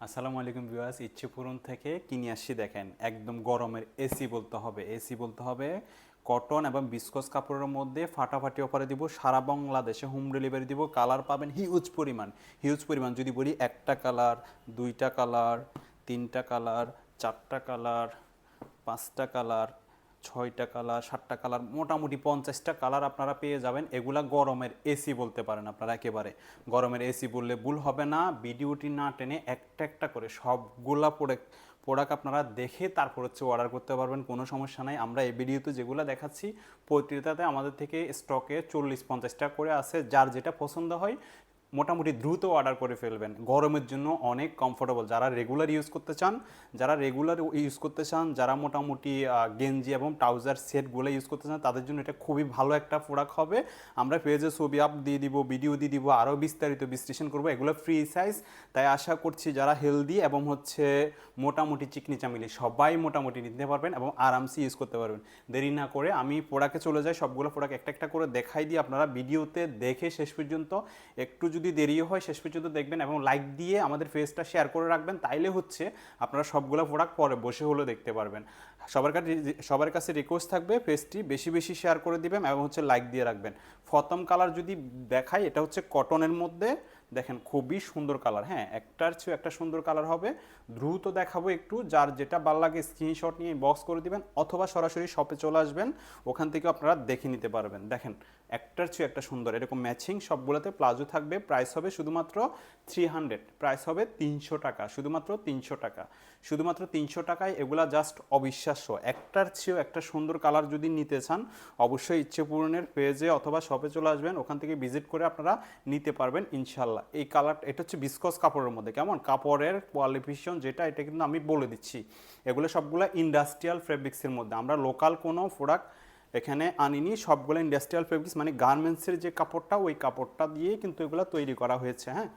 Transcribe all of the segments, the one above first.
আসসালামু আলাইকুম ভিউয়ার্স, ইচ্ছে পূরণ থেকে কিনে আসছি। দেখেন একদম গরমের এসি বলতে হবে, এসি বলতে হবে। কটন এবং বিসকস কাপড়ের মধ্যে ফাটাফাটি অফারে দিব, সারা বাংলাদেশে হোম ডেলিভারি দিব। কালার পাবেন হিউজ পরিমাণ, হিউজ পরিমাণ। যদি বলি একটা কালার, দুইটা কালার, তিনটা কালার, চারটা কালার, পাঁচটা কালার, ছয়টা কালার, সাতটা কালার, মোটামুটি 50টা কালার আপনারা পেয়ে যাবেন। এগুলা গরমের এসি বলতে পারেন আপনারা। একেবারে গরমের এসি বললে ভুল হবে না। ভিডিওটি না টেনে একটা একটা করে সবগুলা প্রোডাক্ট আপনারা দেখে তারপর হচ্ছে অর্ডার করতে পারবেন, কোনো সমস্যা নাই। আমরা এই ভিডিওতে যেগুলো দেখাচ্ছি প্রতিটাতে আমাদের থেকে স্টকে 40-50টা করে আছে। যার যেটা পছন্দ হয় মোটামুটি দ্রুত অর্ডার করে ফেলবেন। গরমের জন্য অনেক কমফোর্টেবল। যারা রেগুলার ইউজ করতে চান, যারা মোটামুটি গেঞ্জি এবং ট্রাউজার সেটগুলো ইউজ করতে চান, তাদের জন্য এটা খুবই ভালো একটা প্রোডাক্ট হবে। আমরা পেজে ছবি আপ দিয়ে দিব, ভিডিও দিয়ে দিব, আরও বিস্তারিত বিশ্লেষণ করবো। এগুলো ফ্রি সাইজ, তাই আশা করছি যারা হেলদি এবং হচ্ছে মোটামুটি চিকনি চামিলি সবাই মোটামুটি নিতে পারবেন এবং আরামসে ইউজ করতে পারবেন। দেরি না করে আমি প্রোডাক্টে চলে যাই, সবগুলো প্রোডাক্ট একটা একটা করে দেখাই দিই। আপনারা ভিডিওতে দেখে শেষ পর্যন্ত, একটু যদি দেরিও হয় শেষ পর্যন্ত দেখবেন এবং লাইক দিয়ে আমাদের পেজটা শেয়ার করে রাখবেন। তাইলে হচ্ছে আপনারা সবগুলো প্রোডাক্ট পরে বসে হলেও দেখতে পারবেন। সবার কাছে রিকোয়েস্ট থাকবে পেজটি বেশি বেশি শেয়ার করে দিবেন এবং হচ্ছে লাইক দিয়ে রাখবেন। প্রথম কালার যদি দেখাই, এটা হচ্ছে কটনের মধ্যে। দেখেন খুবই সুন্দর কালার, হ্যাঁ, একটার চেয়ে একটা সুন্দর কালার হবে। দ্রুত দেখাবো একটু, যার যেটা ভালো লাগে স্ক্রিনশট নিয়ে বক্স করে দিবেন অথবা সরাসরি শপে চলে আসবেন, ওখান থেকে আপনারা দেখে নিতে পারবেন। দেখেন একটার চেয়ে একটা সুন্দর, এরকম ম্যাচিং সবগুলোতে প্লাজো থাকবে। প্রাইস হবে শুধুমাত্র 300, প্রাইস হবে 300 টাকা, শুধুমাত্র 300 টাকা, শুধুমাত্র 300 টাকায়। এগুলা জাস্ট অবিশ্বাস্য। একটার চেয়েও একটা সুন্দর কালার যদি নিতে চান, অবশ্যই ইচ্ছে পূরণের পেজে অথবা শপে চলে আসবেন, ওখান থেকে ভিজিট করে আপনারা নিতে পারবেন ইনশাল্লাহ। এই কালার, এটা হচ্ছে বিসকস কাপড়ের মধ্যে। কেমন কাপড়ের কোয়ালিফিকেশন যেটা, এটা কিন্তু আমি বলে দিচ্ছি। এগুলো সবগুলো ইন্ডাস্ট্রিয়াল ফেব্রিক্সের মধ্যে, আমরা লোকাল কোনো প্রোডাক্ট এখানে আনিনি। সবগুলো ইন্ডাস্ট্রিয়াল ফেব্রিক্স, মানে গার্মেন্টসের যে কাপড়টা, ওই কাপড়টা দিয়েই কিন্তু এগুলো তৈরি করা হয়েছে। হ্যাঁ,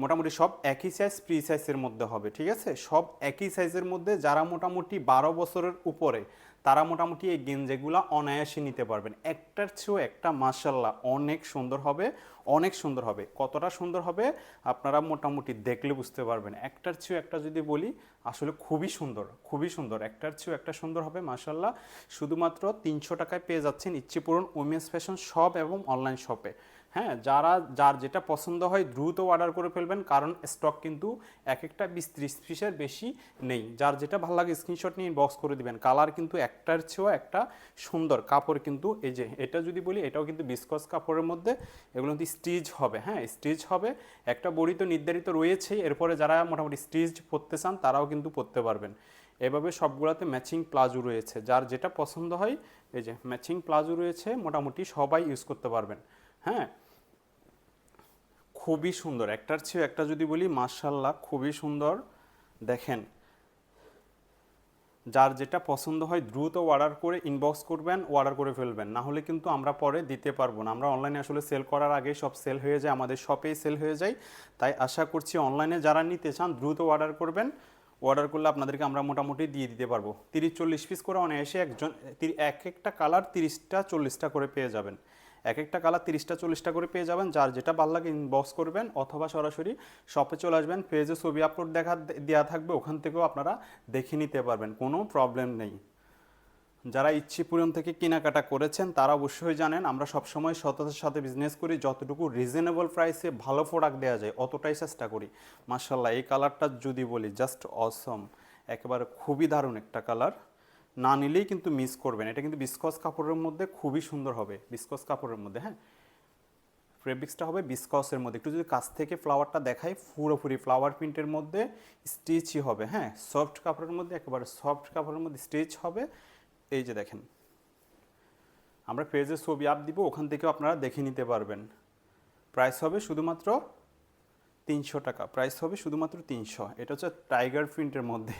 মোটামুটি সব একই সাইজ, ফ্রি সাইজের মধ্যে হবে, ঠিক আছে? সব একই সাইজের মধ্যে। যারা মোটামুটি 12 বছরের উপরে, তারা মোটামুটি এই গেঞ্জিগুলো অনায়াসে নিতে পারবেন। একটার চেয়েও একটা মাশাল্লাহ অনেক সুন্দর হবে, অনেক সুন্দর হবে। কতটা সুন্দর হবে আপনারা মোটামুটি দেখলে বুঝতে পারবেন। একটার চেয়েও একটা যদি বলি, আসলে খুবই সুন্দর, খুবই সুন্দর। একটার চেয়েও একটা সুন্দর হবে মাশাল্লাহ। শুধুমাত্র 300 টাকায় পেয়ে যাচ্ছেন ইচ্ছে পূরণ উইমেন্স ফ্যাশন শপ এবং অনলাইন শপে। হ্যাঁ, যার যেটা পছন্দ হয় দ্রুত অর্ডার করে ফেলবেন, কারণ স্টক কিন্তু এক একটা 20-30 পিসের বেশি নেই। যার যেটা ভালো লাগে স্ক্রিনশট নিয়ে বক্স করে দিবেন। কালার কিন্তু একটার চেয়েও একটা সুন্দর। কাপড় কিন্তু এই যে এটা যদি বলি, এটাও কিন্তু বিসকস কাপড়ের মধ্যে। এগুলো কিন্তু স্টিচ হবে, হ্যাঁ স্টিচ হবে। একটা বড়ি তো নির্ধারিত রয়েছেই, এরপরে যারা মোটামুটি স্টিচ পরতে চান তারাও কিন্তু পরতে পারবেন। এভাবে সবগুলোতে ম্যাচিং প্লাজো রয়েছে। যার যেটা পছন্দ হয়, এই যে ম্যাচিং প্লাজো রয়েছে, মোটামুটি সবাই ইউজ করতে পারবেন। হ্যাঁ, খুবই সুন্দর। একটার চেয়ে একটা যদি বলি, মাশাল্লাহ খুবই সুন্দর। দেখেন যার যেটা পছন্দ হয় দ্রুত অর্ডার করে ইনবক্স করবেন, অর্ডার করে ফেলবেন। না হলে কিন্তু আমরা পরে দিতে পারবো না। আমরা অনলাইনে আসলে সেল করার আগে সব সেল হয়ে যায়, আমাদের শপেই সেল হয়ে যায়। তাই আশা করছি অনলাইনে যারা নিতে চান দ্রুত অর্ডার করবেন। অর্ডার করলে আপনাদেরকে আমরা মোটামুটি দিয়ে দিতে পারবো। 30-40 পিস করে অনায়াসে একজন, এক একটা কালার 30টা-40টা করে পেয়ে যাবেন। এক একটা কালার 30টা-40টা করে পেয়ে যাবেন। যার যেটা ভালো লাগে ইনবক্স করবেন অথবা সরাসরি শপে চলে আসবেন। পেজে ছবি আপলোড দেওয়া থাকবে, ওখান থেকেও আপনারা দেখে নিতে পারবেন, কোনো প্রবলেম নেই। যারা ইচ্ছে পূরণ থেকে কেনাকাটা করেছেন তারা অবশ্যই জানেন আমরা সবসময় সততার সাথে বিজনেস করি। যতটুকু রিজনেবল প্রাইসে ভালো প্রোডাক্ট দেওয়া যায় অতটাই চেষ্টা করি। মার্শাল্লাহ এই কালারটা যদি বলি, জাস্ট অসম, একেবারে খুবই দারুণ একটা কালার। না নিলেই কিন্তু মিস করবেন। এটা কিন্তু বিসকস কাপড়ের মধ্যে খুবই সুন্দর হবে, বিসকস কাপড়ের মধ্যে। হ্যাঁ, ফেব্রিক্সটা হবে বিসকসের মধ্যে। একটু যদি কাছ থেকে ফ্লাওয়ারটা দেখাই, পুরোপুরি ফ্লাওয়ার প্রিন্টের মধ্যে স্টিচই হবে। হ্যাঁ, সফট কাপড়ের মধ্যে, একেবারে সফট কাপড়ের মধ্যে স্টিচ হবে। এই যে দেখেন, আমরা পেজে ছবি আপ দিব, ওখান থেকেও আপনারা দেখে নিতে পারবেন। প্রাইস হবে শুধুমাত্র 300 টাকা, প্রাইস হবে শুধুমাত্র 300। এটা হচ্ছে টাইগার প্রিন্টের মধ্যে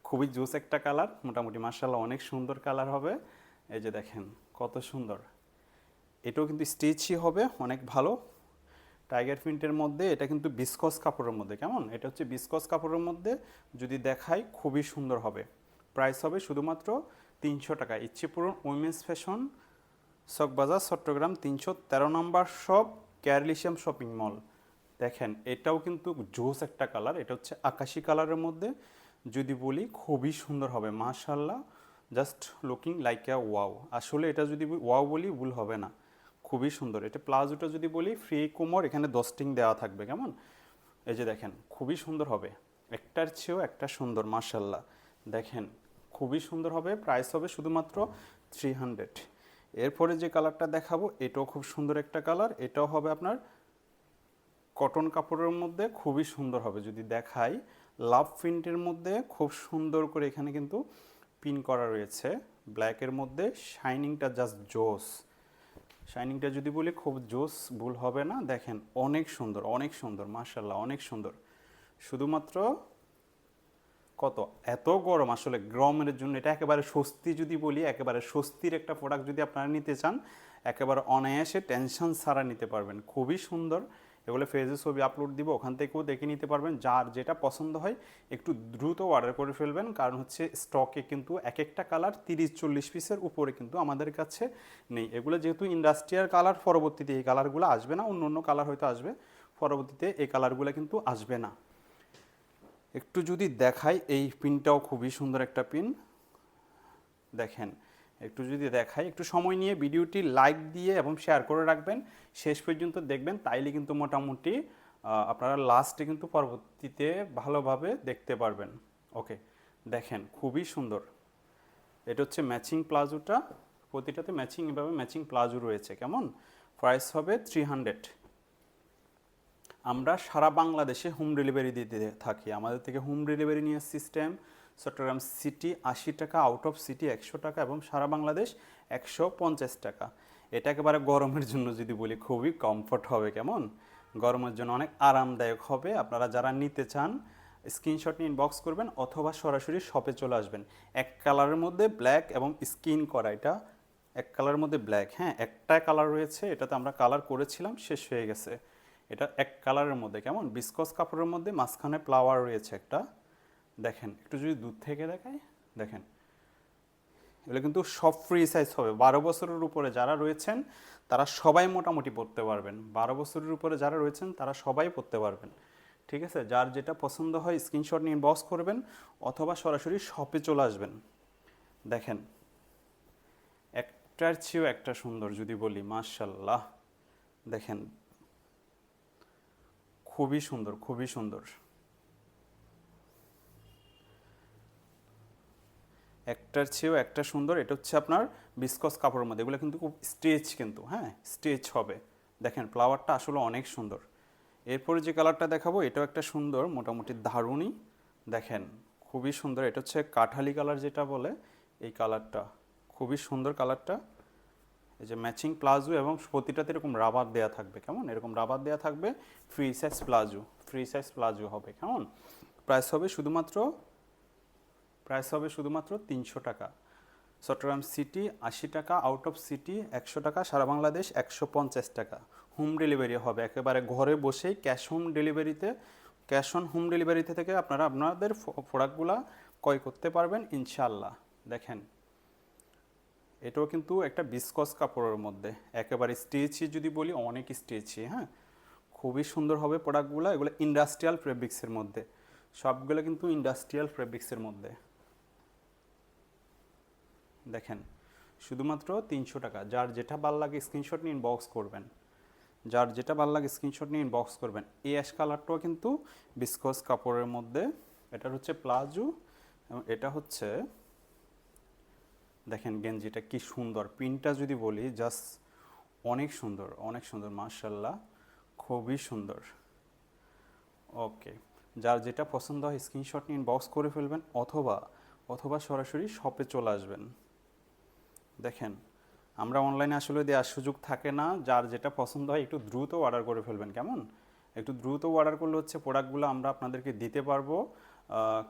খুবই জোস একটা কালার, মোটামুটি মার্শাল্লাহ অনেক সুন্দর কালার হবে। এই যে দেখেন কত সুন্দর। এটাও কিন্তু স্টিচই হবে অনেক ভালো। টাইগার প্রিন্টের মধ্যে, এটা কিন্তু বিসকস কাপড়ের মধ্যে। কেমন, এটা হচ্ছে বিসকস কাপড়ের মধ্যে। যদি দেখাই খুবই সুন্দর হবে। প্রাইস হবে শুধুমাত্র 300 টাকা। ইচ্ছে পূরণ উইমেন্স ফ্যাশন, চকবাজার, চট্টগ্রাম, 313 নম্বর শপ, ক্যারলিশিয়াম শপিং মল। দেখেন এটাও কিন্তু জোস একটা কালার, এটা হচ্ছে আকাশি কালারের মধ্যে যদি বলি খুবই সুন্দর হবে মাশাল্লাহ, just looking like a wow. আসলে এটা যদি ওয়াও বলি ভুল হবে না, খুবই সুন্দর। এটা প্লাজোটা যদি বলি ফ্রি কোমর, এখানে দস্টিং দেওয়া থাকবে কেমন, এই যে দেখেন খুবই সুন্দর হবে, একটার চেয়েও একটা সুন্দর মাশাল্লাহ। দেখেন খুবই সুন্দর হবে, প্রাইস হবে শুধুমাত্র 300। এরপরে যে কালারটা দেখাবো এটাও খুব সুন্দর একটা কালার, এটাও হবে আপনার কটন কাপড়ের মধ্যে, খুবই সুন্দর হবে। যদি দেখাই লাভ প্রিন্টের মধ্যে খুব সুন্দর করে এখানে কিন্তু পিন করা রয়েছে ব্ল্যাকের মধ্যে, শাইনিংটা জাস্ট জোস। শাইনিংটা যদি বলি খুব জোস ভুল হবে না। দেখেন অনেক সুন্দর, অনেক সুন্দর মাশাল্লাহ, অনেক সুন্দর। শুধুমাত্র কত, এত গরম, আসলে গরমের জন্য এটা একেবারে স্বস্তি যদি বলি, একেবারে স্বস্তির একটা প্রোডাক্ট যদি আপনারা নিতে চান একেবারে অনায়াসে টেনশন ছাড়া নিতে পারবেন, খুবই সুন্দর। এগুলো ফেজে ছবি আপলোড দিব, ওখান থেকেও দেখে নিতে পারবেন। যার যেটা পছন্দ হয় একটু দ্রুত অর্ডার করে ফেলবেন, কারণ হচ্ছে স্টকে কিন্তু এক একটা কালার 30-40 পিসের উপরে কিন্তু আমাদের কাছে নেই। এগুলো যেহেতু ইন্ডাস্ট্রিয়াল কালার, পরবর্তীতে এই কালারগুলো আসবে না, অন্য অন্য কালার হয়তো আসবে, পরবর্তীতে এই কালারগুলো কিন্তু আসবে না। একটু যদি দেখাই এই পিনটাও খুবই সুন্দর একটা পিন, দেখেন একটু যদি দেখাই, একটু সময় নিয়ে ভিডিওটি লাইক দিয়ে এবং শেয়ার করে রাখবেন, শেষ পর্যন্ত দেখবেন, তাইলে কিন্তু মোটামুটি আপনারা লাস্টে কিন্তু পরবর্তীতে ভালোভাবে দেখতে পারবেন। ওকে, দেখেন খুবই সুন্দর। এটা হচ্ছে ম্যাচিং প্লাজোটা, প্রতিটাতে ম্যাচিং এভাবে ম্যাচিং প্লাজো রয়েছে কেমন, প্রাইস হবে 300। আমরা সারা বাংলাদেশে হোম ডেলিভারি দিতে থাকি, আমাদের থেকে হোম ডেলিভারি নিয়ে সিস্টেম। চট্টগ্রাম সিটি 80 টাকা, আউট অফ সিটি 100 টাকা এবং সারা বাংলাদেশ 150 টাকা। এটা একেবারে গরমের জন্য যদি বলি খুবই কমফর্ট হবে কেমন, গরমের জন্য অনেক আরামদায়ক হবে। আপনারা যারা নিতে চান স্ক্রিনশট নিয়ে ইনবক্স করবেন অথবা সরাসরি শপে চলে আসবেন। এক কালারের মধ্যে ব্ল্যাক এবং স্কিন করা, এটা এক কালারের মধ্যে ব্ল্যাক, হ্যাঁ একটা কালার রয়েছে, এটাতে আমরা কালার করেছিলাম শেষ হয়ে গেছে। এটা এক কালারের মধ্যে কেমন বিসকস কাপড়ের মধ্যে মাঝখানে ফ্লাওয়ার রয়েছে একটা, দেখেন একটু যদি দূর থেকে দেখায়, দেখেন এগুলো কিন্তু সব ফ্রি সাইজ হবে। 12 বছরের উপরে যারা রয়েছেন তারা সবাই মোটামুটি পড়তে পারবেন, 12 বছরের উপরে যারা রয়েছেন তারা সবাই পড়তে পারবেন। ঠিক আছে, যার যেটা পছন্দ হয় স্ক্রিনশট নিয়ে ইনবক্স করবেন অথবা সরাসরি শপে চলে আসবেন। দেখেন একটার চেয়েও একটা সুন্দর যদি বলি মাশাল্লাহ, দেখেন খুবই সুন্দর, খুবই সুন্দর। একটার চেয়েও একটা সুন্দর। এটা হচ্ছে আপনার বিসকস কাপড়ের মধ্যে, এগুলো কিন্তু খুব স্টেচ কিন্তু, হ্যাঁ স্টেচ হবে। দেখেন ফ্লাওয়ারটা আসলে অনেক সুন্দর। এরপরে যে কালারটা দেখাবো এটাও একটা সুন্দর, মোটামুটি দারুণই। দেখেন খুবই সুন্দর, এটা হচ্ছে কাঠালি কালার যেটা বলে, এই কালারটা খুবই সুন্দর কালারটা। এই যে ম্যাচিং প্লাজো এবং প্রতিটাতে এরকম রাবার দেওয়া থাকবে কেমন, এরকম রাবার দেওয়া থাকবে। Free size palazzo, free size palazzo হবে কেমন, প্রাইস হবে শুধুমাত্র 300 টাকা। চট্টগ্রাম সিটি 80 টাকা, আউট অফ সিটি 100 টাকা, সারা বাংলাদেশ 150 টাকা। হোম ডেলিভারি হবে একেবারে ঘরে বসেই, ক্যাশ হোম ডেলিভারিতে, ক্যাশ অন হোম ডেলিভারিতে থেকে আপনারা আপনাদের প্রোডাক্টগুলো ক্রয় করতে পারবেন ইনশাল্লাহ। দেখেন এটাও কিন্তু একটা বিসকস কাপড়ের মধ্যে, একেবারে স্টেচি যদি বলি অনেক স্টেচি, হ্যাঁ খুবই সুন্দর হবে প্রোডাক্টগুলো। এগুলো ইন্ডাস্ট্রিয়াল ফেব্রিক্সের মধ্যে, সবগুলো কিন্তু ইন্ডাস্ট্রিয়াল ফেব্রিক্সের মধ্যে। দেখেন শুধুমাত্র 300 টাকা। যার যেটা ভালো লাগে স্ক্রিনশট নিয়ে ইনবক্স করবেন, যার যেটা ভালো লাগে স্ক্রিনশট নিয়ে ইনবক্স করবেন। এই অ্যাশ কালারটাও কিন্তু বিসকস কাপড়ের মধ্যে, এটা হচ্ছে প্লাজো এবং এটা হচ্ছে দেখেন গেঞ্জিটা কি সুন্দর, প্রিন্টটা যদি বলি জাস্ট অনেক সুন্দর, অনেক সুন্দর মাশাল্লাহ, খুবই সুন্দর। ওকে, যার যেটা পছন্দ হয় স্ক্রিনশট নিয়ে ইনবক্স করে ফেলবেন অথবা সরাসরি শপে চলে আসবেন। দেখেন আমরা অনলাইনে আসলে দেওয়ার সুযোগ থাকে না, যার যেটা পছন্দ হয় একটু দ্রুত অর্ডার করে ফেলবেন কেমন, একটু দ্রুত অর্ডার করলে হচ্ছে প্রোডাক্টগুলো আমরা আপনাদেরকে দিতে পারবো,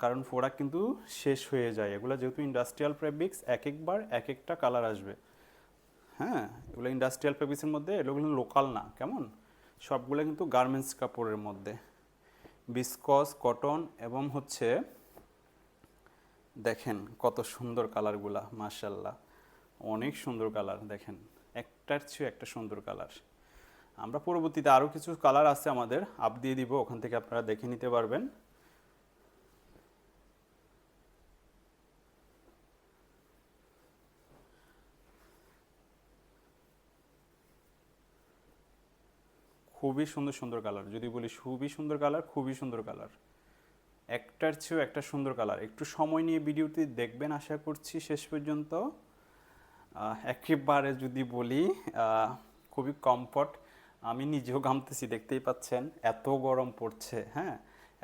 কারণ প্রোডাক্ট কিন্তু শেষ হয়ে যায়। এগুলো যেহেতু ইন্ডাস্ট্রিয়াল ফেব্রিক্স এক একবার এক একটা কালার আসবে, হ্যাঁ এগুলো ইন্ডাস্ট্রিয়াল ফেব্রিক্সের মধ্যে, এগুলো কিন্তু লোকাল না কেমন, সবগুলো কিন্তু গার্মেন্টস কাপড়ের মধ্যে, বিসকস কটন এবং হচ্ছে দেখেন কত সুন্দর কালারগুলা মাশাল্লাহ, অনেক সুন্দর কালার। দেখেন একটার চেয়ে একটা সুন্দর কালার। আমরা পরবর্তীতে আরও কিছু কালার আছে আমাদের আপ দিয়ে দিব, ওখান থেকে আপনারা দেখে নিতে পারবেন। খুবই সুন্দর সুন্দর কালার, যদি বলি খুবই সুন্দর কালার, খুবই সুন্দর কালার, একটার চেয়েও একটা সুন্দর কালার। একটু সময় নিয়ে ভিডিওটি দেখবেন আশা করছি শেষ পর্যন্ত। একেবারে যদি বলি খুবই কমফর্ট, আমি নিজেও ঘামতেছি দেখতেই পাচ্ছেন, এত গরম পড়ছে। হ্যাঁ,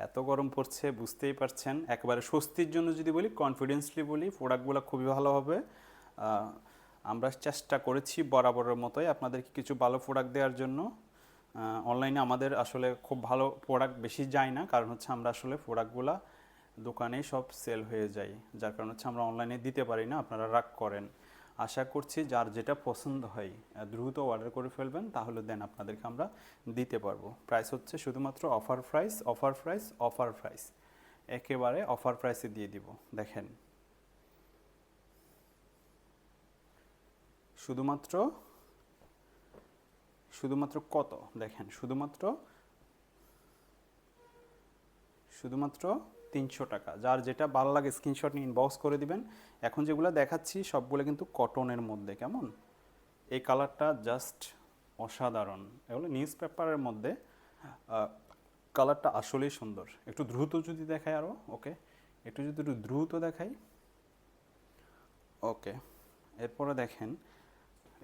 এত গরম পড়ছে বুঝতেই পারছেন। একেবারে স্বস্তির জন্য যদি বলি, কনফিডেন্সলি বলি, প্রোডাক্টগুলো খুবই ভালো হবে। আমরা চেষ্টা করেছি বরাবরের মতোই আপনাদেরকে কিছু ভালো প্রোডাক্ট দেওয়ার জন্য। অনলাইনে আমাদের আসলে খুব ভালো প্রোডাক্ট বেশি যায় না, কারণ হচ্ছে আমরা আসলে প্রোডাক্টগুলো দোকানেই সব সেল হয়ে যায়, যার কারণ হচ্ছে আমরা অনলাইনে দিতে পারি না, আপনারা রাগ করেন। আশা করছি যার যেটা পছন্দ হয় দ্রুত অর্ডার করে ফেলবেন, তাহলে দেন আপনাদেরকে আমরা দিতে পারবো। প্রাইস হচ্ছে শুধুমাত্র offer price, offer price, offer price, একেবারে অফার প্রাইসে দিয়ে দিব। দেখেন শুধুমাত্র শুধুমাত্র কত, দেখেন শুধুমাত্র 300 টাকা। যার যেটা ভালো লাগে স্ক্রিনশট নিয়ে ইনবক্স করে দিবেন। এখন যেগুলো দেখাচ্ছি সবগুলো কিন্তু কটনের মধ্যে, কেমন এই কালারটা জাস্ট অসাধারণ। এগুলো নিউজ পেপারের মধ্যে, কালারটা আসলেই সুন্দর। একটু দ্রুত যদি দেখাই আরও, ওকে, একটু দ্রুত দেখাই, ওকে। এরপরে দেখেন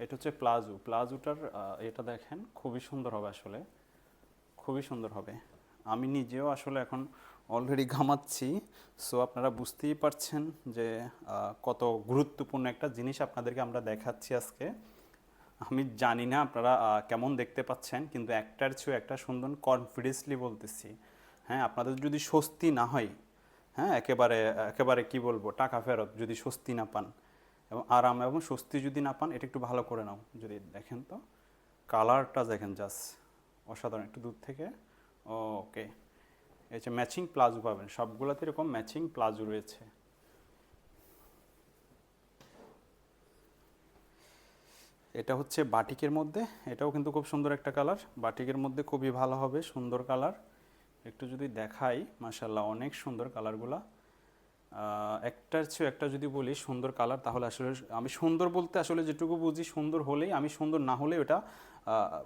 এটা হচ্ছে প্লাজো, প্লাজোটার এটা দেখেন খুবই সুন্দর হবে, আসলে খুবই সুন্দর হবে। আমি নিজেও আসলে এখন অলরেডি ঘামাচ্ছি, সো আপনারা বুঝতেই পারছেন যে কত গুরুত্বপূর্ণ একটা জিনিস আপনাদেরকে আমরা দেখাচ্ছি আজকে। আমি জানি না আপনারা কেমন দেখতে পাচ্ছেন, কিন্তু একটার চেয়েও একটা সুন্দর, কনফিডেন্সলি বলতেছি। হ্যাঁ, আপনাদের যদি স্বস্তি না হয়, হ্যাঁ একেবারে একেবারে কি বলবো, টাকা ফেরত যদি স্বস্তি না পান এবং আরাম এবং স্বস্তি যদি না পান, এটা একটু ভালো করে নাও। যদি দেখেন তো কালারটা দেখেন, জাস্ট অসাধারণ। একটু দূর থেকে, ওকে। এই যে ম্যাচিং প্লাজো পাবেন, সবগুলোতে এরকম ম্যাচিং প্লাজো রয়েছে। এটা হচ্ছে বাটিকের মধ্যে, এটাও কিন্তু খুব সুন্দর একটা কালার, বাটিকের মধ্যে খুবই ভালো হবে, সুন্দর কালার। একটু যদি দেখাই, মাশাল্লাহ অনেক সুন্দর কালারগুলা। একটার চেয়ে একটা যদি বলি সুন্দর কালার, তাহলে আসলে আমি সুন্দর বলতে আসলে যেটুকু বুঝি, সুন্দর হলেই, আমি সুন্দর না হলে ওটা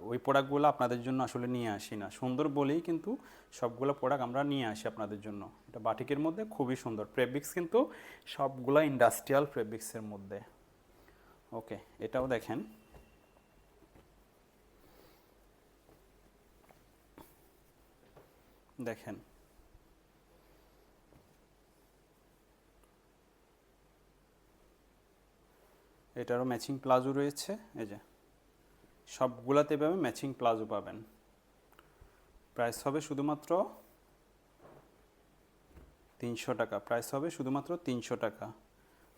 ওই প্রোডাক্টগুলো আপনাদের জন্য আসলে নিয়ে আসি না। সুন্দর বলেই কিন্তু সবগুলো প্রোডাক্ট আমরা নিয়ে আসি আপনাদের জন্য। এটা বাটিকের মধ্যে খুবই সুন্দর, ফেব্রিক্স কিন্তু সবগুলো ইন্ডাস্ট্রিয়াল ফেব্রিক্সের মধ্যে। ওকে, এটাও দেখেন, দেখেন এটারও ম্যাচিং প্লাজো রয়েছে। এই যে সবগুলাতে পাবেন ম্যাচিং প্লাজো পাবেন। প্রাইস হবে শুধুমাত্র 300 টাকা, প্রাইস হবে শুধুমাত্র 300 টাকা।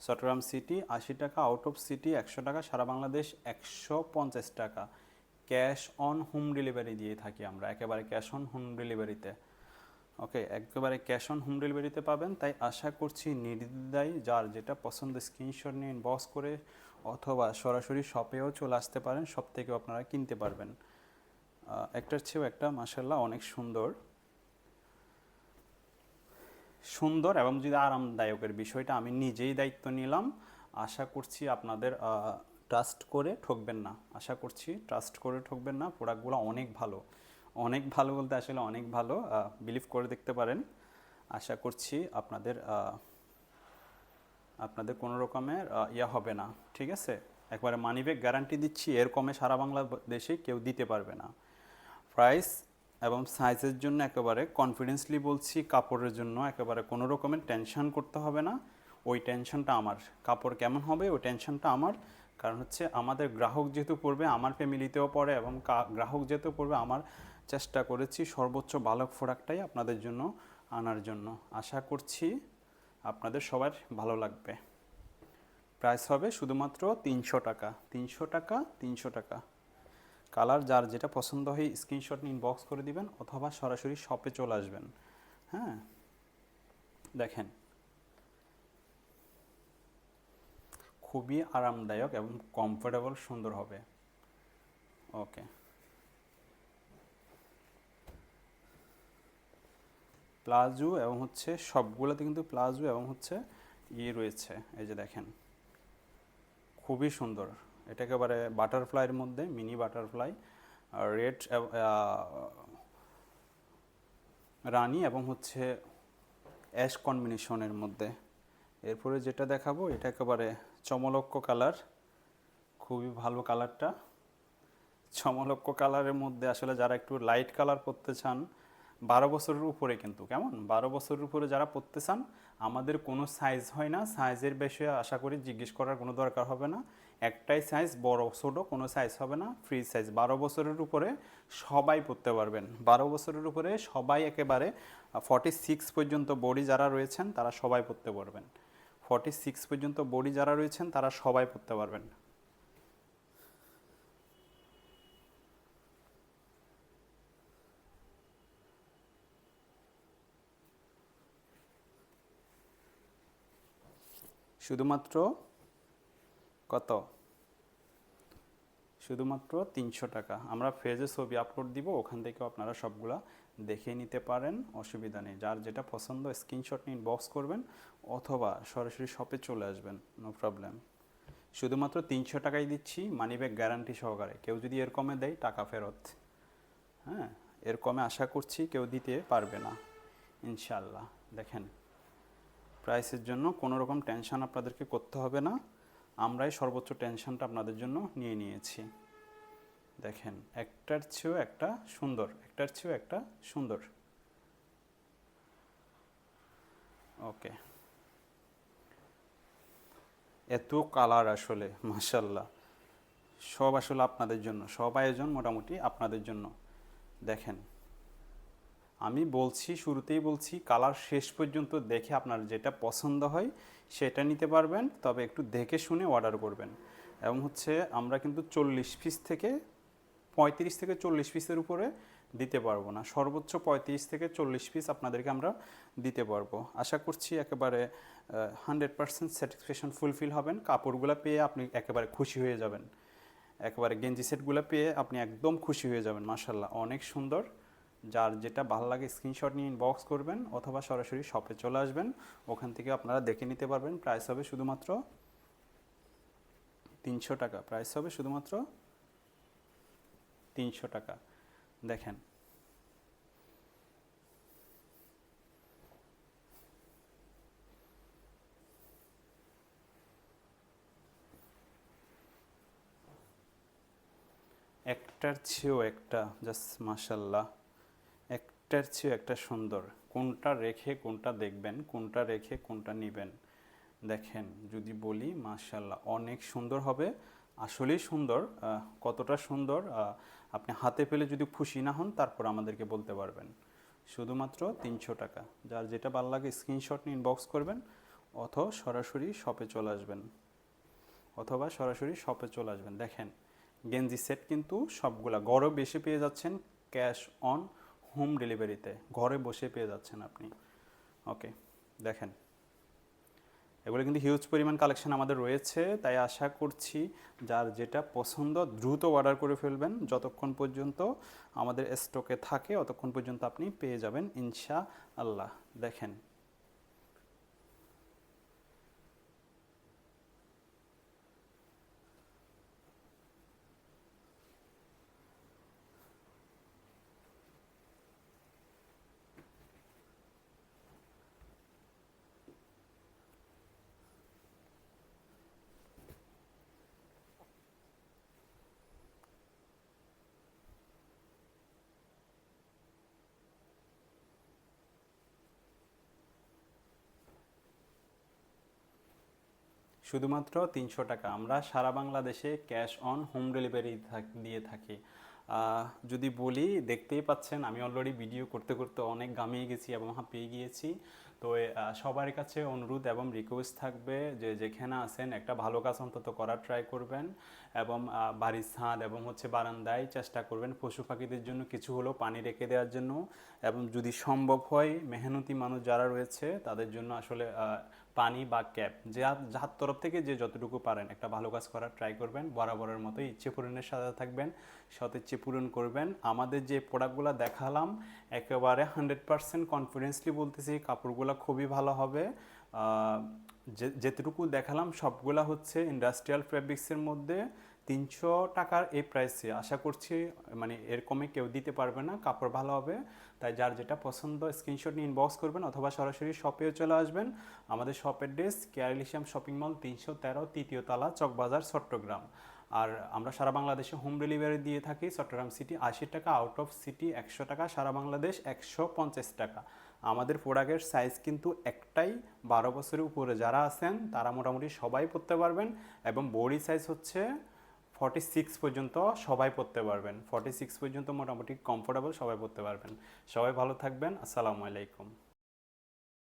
চট্টগ্রাম সিটি 80 টাকা, আউট অফ সিটি 100 টাকা, সারা বাংলাদেশ 150 টাকা। ক্যাশ অন হোম ডেলিভারি দিয়ে থাকি আমরা, একেবারে ক্যাশ অন হোম ডেলিভারিতে। ওকে, একেবারে ক্যাশ অন হোম ডেলিভারিতে পাবেন। তাই আশা করছি নির্দ্বিধায় যার যেটা পছন্দ স্ক্রিনশট নিয়ে ইনবক্স করে অথবা সরাসরি শপেও চলে আসতে পারেন, সব থেকেও আপনারা কিনতে পারবেন। একটার চেয়েও একটা মাশাল্লাহ অনেক সুন্দর, সুন্দর এবং যদি আরামদায়কের বিষয়টা আমি নিজেই দায়িত্ব নিলাম। আশা করছি আপনাদের ট্রাস্ট করে ঠকবেন না, আশা করছি ট্রাস্ট করে ঠকবেন না। প্রোডাক্টগুলো অনেক ভালো, অনেক ভালো বলতে আসলে অনেক ভালো, বিলিভ করে দেখতে পারেন। আশা করছি আপনাদের আপনাদের কোনো রকমের ইয়া হবে না, ঠিক আছে। একবারে মানিব্যাগ গ্যারান্টি দিচ্ছি, এর কমে সারা বাংলাদেশে কেউ দিতে পারবে না। প্রাইস এবং সাইজের জন্য একেবারে কনফিডেন্সলি বলছি, কাপড়ের জন্য একেবারে কোনো রকমের টেনশন করতে হবে না। ওই টেনশনটা আমার, কাপড় কেমন হবে ওই টেনশনটা আমার। কারণ হচ্ছে আমাদের গ্রাহক যেহেতু পড়বে, আমার ফ্যামিলিতেও পড়ে, এবং গ্রাহক যেহেতু পড়বে, আমার চেষ্টা করেছি সর্বোচ্চ ভালো প্রোডাক্টটাই আপনাদের জন্য আনার জন্য। আশা করছি আপনাদের সবার ভালো লাগবে। প্রাইস হবে শুধুমাত্র 300 টাকা, 300 টাকা, 300 টাকা। কালার যার যেটা পছন্দ হয় স্ক্রিনশট নিয়ে ইনবক্স করে দিবেন অথবা সরাসরি শপে চলে আসবেন। হ্যাঁ, দেখেন খুবই আরামদায়ক এবং কমফোর্টেবল, সুন্দর হবে। ওকে, প্লাজো এবং হচ্ছে সবগুলোতে কিন্তু প্লাজো এবং হচ্ছে রয়েছে, এই যে দেখেন খুবই সুন্দর। এটা একেবারে বাটারফ্লাইয়ের মধ্যে, মিনি বাটারফ্লাই, রেড রানী এবং হচ্ছে অ্যাশ কম্বিনেশনের মধ্যে। এরপরে যেটা দেখাবো এটা একেবারে চমলক্ষ কালার, খুবই ভালো কালারটা। চমলক্ষ কালারের মধ্যে আসলে যারা একটু লাইট কালার পরতে চান, 12 বছরের উপরে কিন্তু, কেমন 12 বছরের উপরে যারা পরতে চান, আমাদের কোনো সাইজ হয় না, সাইজের বিষয়ে আশা করি জিজ্ঞেস করার কোনো দরকার হবে না। একটাই সাইজ, বড় ছোটো কোনো সাইজ হবে না, ফ্রি সাইজ। 12 বছরের উপরে সবাই পরতে পারবেন, 12 বছরের উপরে সবাই, একেবারে 46 পর্যন্ত বডি যারা রয়েছেন তারা সবাই পরতে পারবেন। 46 পর্যন্ত বডি যারা রয়েছেন তারা সবাই পরতে পারবেন। শুধুমাত্র কত? শুধুমাত্র 300 টাকা। আমরা পেজে ছবি আপলোড দিব, ওখান থেকেও আপনারা সবগুলা দেখে নিতে পারেন, অসুবিধা নেই। যার যেটা পছন্দ স্ক্রিনশট নিয়ে ইনবক্স করবেন অথবা সরাসরি শপে চলে আসবেন, নো প্রবলেম। শুধুমাত্র 300 টাকাই দিচ্ছি, মানিব্যাগ গ্যারান্টি সহকারে। কেউ যদি এর কমে দেয় টাকা ফেরত। হ্যাঁ, এর কমে আশা করছি কেউ দিতে পারবে না ইনশাল্লাহ। দেখেন প্রাইসের জন্য কোনো রকম টেনশন আপনাদেরকে করতে হবে না, আমরাই সর্বোচ্চ টেনশনটা আপনাদের জন্য নিয়ে নিয়েছি। দেখেন একটার চেয়েও একটা সুন্দর, একটার চেয়েও একটা সুন্দর। ওকে, এত কালার আসলে মাশাল্লাহ, সব আসলে আপনাদের জন্য, সব আয়োজন মোটামুটি আপনাদের জন্য। দেখেন আমি বলছি, শুরুতেই বলছি, কালার শেষ পর্যন্ত দেখে আপনার যেটা পছন্দ হয় সেটা নিতে পারবেন, তবে একটু দেখে শুনে অর্ডার করবেন। এবং হচ্ছে আমরা কিন্তু 40 পিস থেকে 35 থেকে 40 পিসের উপরে দিতে পারবো না, সর্বোচ্চ 35 থেকে 40 পিস আপনাদেরকে আমরা দিতে পারবো। আশা করছি একেবারে 100% স্যাটিসফ্যাকশন ফুলফিল হবেন, কাপড়গুলো পেয়ে আপনি একেবারে খুশি হয়ে যাবেন, একেবারে গেঞ্জি সেটগুলো পেয়ে আপনি একদম খুশি হয়ে যাবেন। মাশাল্লাহ অনেক সুন্দর। যার যেটা ভালো লাগে স্ক্রিনশট নিয়ে ইনবক্স করবেন অথবা সরাসরি শপে চলে আসবেন, ওখান থেকে আপনারা দেখে নিতে পারবেন। প্রাইস হবে শুধুমাত্র 300 টাকা, প্রাইস হবে শুধুমাত্র 300 টাকা। দেখেন একটার চেয়েও একটা, জাস্ট মাশাল্লাহ, একটার চেয়েও একটা সুন্দর। কোনটা রেখে কোনটা দেখবেন, কোনটা রেখে কোনটা নেবেন। দেখেন যদি বলি মাশাল্লাহ অনেক সুন্দর হবে, আসলেই সুন্দর। কতটা সুন্দর আপনি হাতে পেলে যদি খুশি না হন তারপর আমাদেরকে বলতে পারবেন। শুধুমাত্র 300 টাকা। যার যেটা ভালো লাগে স্ক্রিনশট নিয়ে ইনবক্স করবেন অথবা সরাসরি শপে চলে আসবেন, দেখেন গেঞ্জি সেট কিন্তু সবগুলা ঘরে বেশি পেয়ে যাচ্ছেন, ক্যাশ অন হোম ডেলিভারিতে ঘরে বসে পেয়ে যাচ্ছেন আপনি। ওকে, দেখেন এগুলো কিন্তু হিউজ পরিমাণ কালেকশন আমাদের রয়েছে, তাই আশা করছি যার যেটা পছন্দ দ্রুত অর্ডার করে ফেলবেন। যতক্ষণ পর্যন্ত আমাদের স্টকে থাকে ততক্ষণ পর্যন্ত আপনি পেয়ে যাবেন ইনশাআল্লাহ। দেখেন শুধুমাত্র 300 টাকা। আমরা সারা বাংলাদেশে ক্যাশ অন হোম ডেলিভারি দিয়ে থাকি। যদি বলি, দেখতেই পাচ্ছেন আমি অলরেডি ভিডিও করতে করতে অনেক গামিয়ে গেছি এবং হাঁপিয়ে গিয়েছি। তো সবার কাছে অনুরোধ এবং রিকোয়েস্ট থাকবে যে যেখানে আছেন একটা ভালো কাজ অন্তত করার ট্রাই করবেন, এবং বাড়ির ছাদ এবং হচ্ছে বারান্দায় চেষ্টা করবেন পশু পাখিদের জন্য কিছু হলেও পানি রেখে দেওয়ার জন্য, এবং যদি সম্ভব হয় মেহনতি মানুষ যারা রয়েছে তাদের জন্য আসলে পানি বা ক্যাপ যার তরফ থেকে যে যতটুকু পারেন একটা ভালো কাজ করার ট্রাই করবেন। বরাবরের মতো ইচ্ছে পূরণের সাথে থাকবেন, সৎ ইচ্ছে পূরণ করবেন। আমাদের যে প্রোডাক্টগুলো দেখালাম একেবারে 100% কনফিডেন্সলি বলতেছি কাপড়গুলো খুবই ভালো হবে। যেটুকু দেখালাম সবগুলা হচ্ছে ইন্ডাস্ট্রিয়াল ফেব্রিক্সের মধ্যে 300 টাকার এই প্রাইসে আশা করছি মানে এর কমে কেউ দিতে পারবে না, কাপড় ভালো হবে। তাই যার যেটা পছন্দ স্ক্রিনশট নিয়ে ইনবক্স করবেন অথবা সরাসরি শপেও চলে আসবেন। আমাদের শপের dress care Elysium shopping mall 313 তৃতীয় তলা, চকবাজার, চট্টগ্রাম। আর আমরা সারা বাংলাদেশে হোম ডেলিভারি দিয়ে থাকি। চট্টগ্রাম সিটি 80 টাকা, আউট অফ সিটি 100 টাকা, সারা বাংলাদেশ 150 টাকা। আমাদের প্রোডাক্টের সাইজ কিন্তু একটাই, 12 বছরের উপরে যারা আছেন তারা মোটামুটি সবাই পরতে পারবেন, এবং বডি সাইজ হচ্ছে 46 পর্যন্ত সবাই পরতে পারবেন। 46 পর্যন্ত মোটামুটি কমফোর্টেবল, সবাই পরতে পারবেন। সবাই ভালো থাকবেন, আসসালামু আলাইকুম।